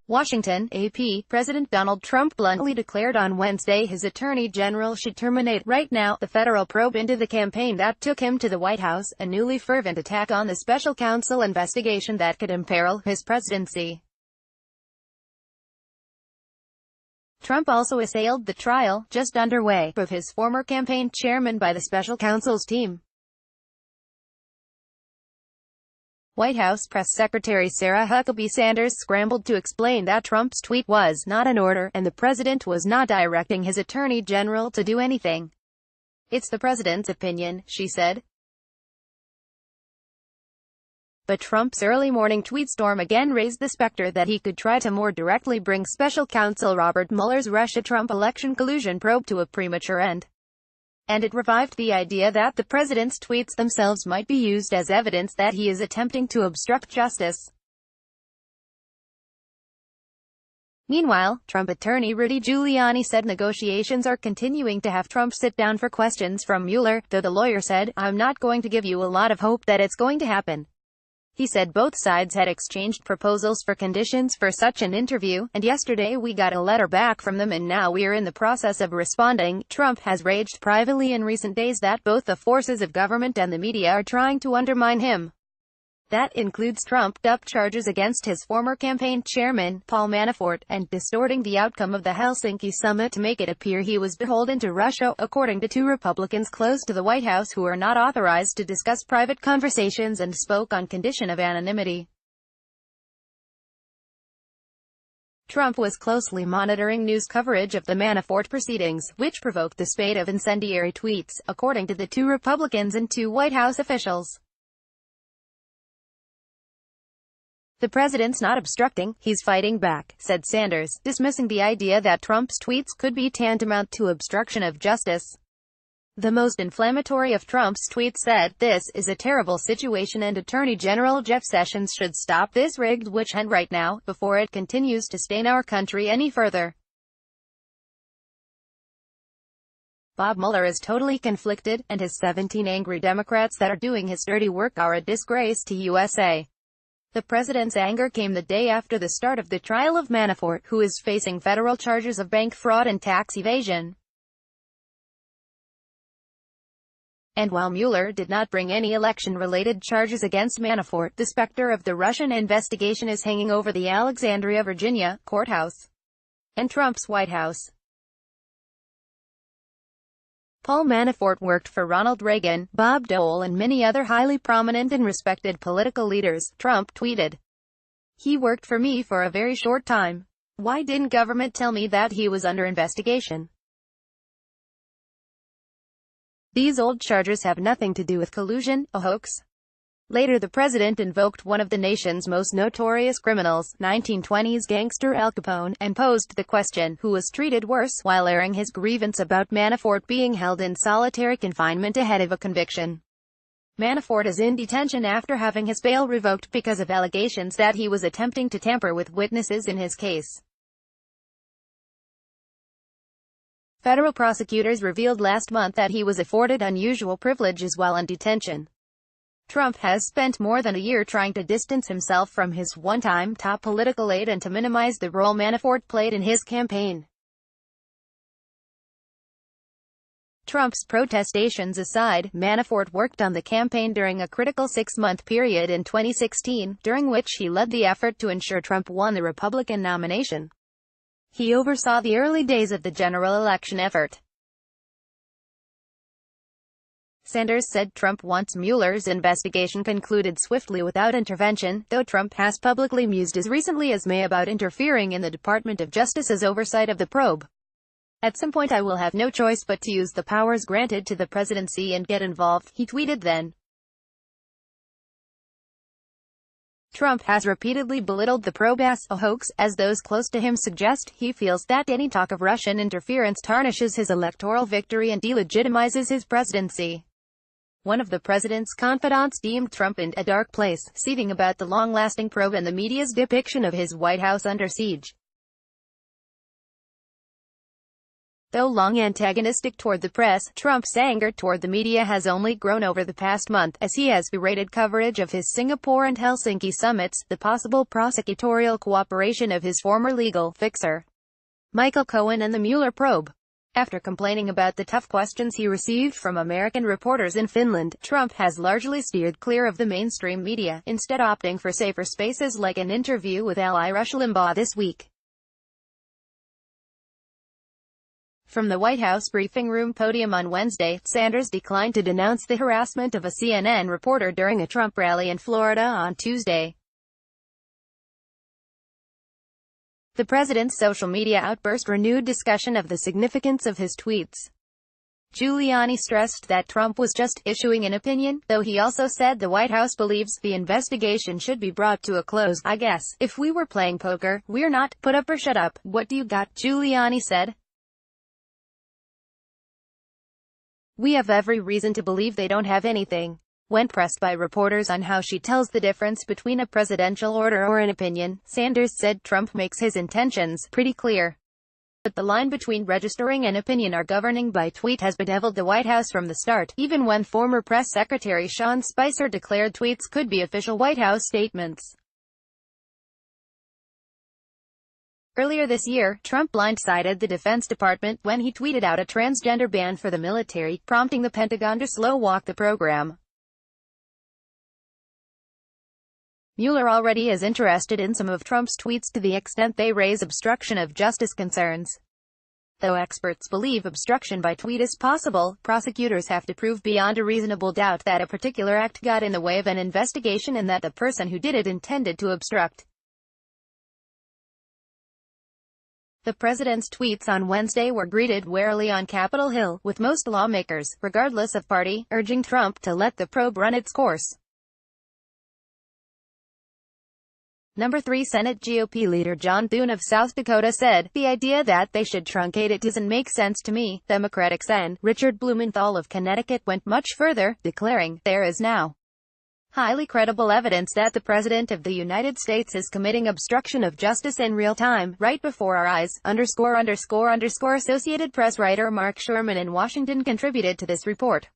Washington, AP. President Donald Trump bluntly declared on Wednesday his attorney general should terminate right now the federal probe into the campaign that took him to the White House, a newly fervent attack on the special counsel investigation that could imperil his presidency. Trump also assailed the trial, just underway, of his former campaign chairman by the special counsel's team. White House Press Secretary Sarah Huckabee Sanders scrambled to explain that Trump's tweet was not an order, and the president was not directing his attorney general to do anything. "It's the president's opinion," she said. But Trump's early morning tweet storm again raised the specter that he could try to more directly bring special counsel Robert Mueller's Russia-Trump election collusion probe to a premature end. And it revived the idea that the president's tweets themselves might be used as evidence that he is attempting to obstruct justice. Meanwhile, Trump attorney Rudy Giuliani said negotiations are continuing to have Trump sit down for questions from Mueller, though the lawyer said, "I'm not going to give you a lot of hope that it's going to happen." He said both sides had exchanged proposals for conditions for such an interview, and yesterday we got a letter back from them and now we're in the process of responding. Trump has raged privately in recent days that both the forces of government and the media are trying to undermine him. That includes trumped-up charges against his former campaign chairman, Paul Manafort, and distorting the outcome of the Helsinki summit to make it appear he was beholden to Russia, according to two Republicans close to the White House who are not authorized to discuss private conversations and spoke on condition of anonymity. Trump was closely monitoring news coverage of the Manafort proceedings, which provoked the spate of incendiary tweets, according to the two Republicans and two White House officials. "The president's not obstructing, he's fighting back," said Sanders, dismissing the idea that Trump's tweets could be tantamount to obstruction of justice. The most inflammatory of Trump's tweets said, "This is a terrible situation and Attorney General Jeff Sessions should stop this rigged witch hunt right now, before it continues to stain our country any further." Bob Mueller is totally conflicted, and his 17 angry Democrats that are doing his dirty work are a disgrace to USA. The president's anger came the day after the start of the trial of Manafort, who is facing federal charges of bank fraud and tax evasion. And while Mueller did not bring any election-related charges against Manafort, the specter of the Russian investigation is hanging over the Alexandria, Virginia, courthouse and Trump's White House. Paul Manafort worked for Ronald Reagan, Bob Dole and many other highly prominent and respected political leaders, Trump tweeted. "He worked for me for a very short time. Why didn't government tell me that he was under investigation? These old charges have nothing to do with collusion, a hoax." Later the president invoked one of the nation's most notorious criminals, 1920s gangster Al Capone, and posed the question, who was treated worse, while airing his grievance about Manafort being held in solitary confinement ahead of a conviction. Manafort is in detention after having his bail revoked because of allegations that he was attempting to tamper with witnesses in his case. Federal prosecutors revealed last month that he was afforded unusual privileges while in detention. Trump has spent more than a year trying to distance himself from his one-time top political aide and to minimize the role Manafort played in his campaign. Trump's protestations aside, Manafort worked on the campaign during a critical 6-month period in 2016, during which he led the effort to ensure Trump won the Republican nomination. He oversaw the early days of the general election effort. Sanders said Trump wants Mueller's investigation concluded swiftly without intervention, though Trump has publicly mused as recently as May about interfering in the Department of Justice's oversight of the probe. "At some point I will have no choice but to use the powers granted to the presidency and get involved," he tweeted then. Trump has repeatedly belittled the probe as a hoax, as those close to him suggest. He feels that any talk of Russian interference tarnishes his electoral victory and delegitimizes his presidency. One of the president's confidants deemed Trump in a dark place, seething about the long-lasting probe and the media's depiction of his White House under siege. Though long antagonistic toward the press, Trump's anger toward the media has only grown over the past month, as he has berated coverage of his Singapore and Helsinki summits, the possible prosecutorial cooperation of his former legal fixer, Michael Cohen, and the Mueller probe. After complaining about the tough questions he received from American reporters in Finland, Trump has largely steered clear of the mainstream media, instead opting for safer spaces like an interview with ally Rush Limbaugh this week. From the White House briefing room podium on Wednesday, Sanders declined to denounce the harassment of a CNN reporter during a Trump rally in Florida on Tuesday. The president's social media outburst renewed discussion of the significance of his tweets. Giuliani stressed that Trump was just issuing an opinion, though he also said the White House believes the investigation should be brought to a close. "I guess, if we were playing poker, we're not. Put up or shut up. What do you got?" Giuliani said. "We have every reason to believe they don't have anything." When pressed by reporters on how she tells the difference between a presidential order or an opinion, Sanders said Trump makes his intentions pretty clear. But the line between registering and opinion or governing by tweet has bedeviled the White House from the start, even when former Press Secretary Sean Spicer declared tweets could be official White House statements. Earlier this year, Trump blindsided the Defense Department when he tweeted out a transgender ban for the military, prompting the Pentagon to slow-walk the program. Mueller already is interested in some of Trump's tweets to the extent they raise obstruction of justice concerns. Though experts believe obstruction by tweet is possible, prosecutors have to prove beyond a reasonable doubt that a particular act got in the way of an investigation and that the person who did it intended to obstruct. The president's tweets on Wednesday were greeted warily on Capitol Hill, with most lawmakers, regardless of party, urging Trump to let the probe run its course. Number 3 Senate GOP leader John Thune of South Dakota said, "The idea that they should truncate it doesn't make sense to me." Democratic Sen. Richard Blumenthal of Connecticut went much further, declaring, "There is now highly credible evidence that the President of the United States is committing obstruction of justice in real time, right before our eyes." Associated Press writer Mark Sherman in Washington contributed to this report.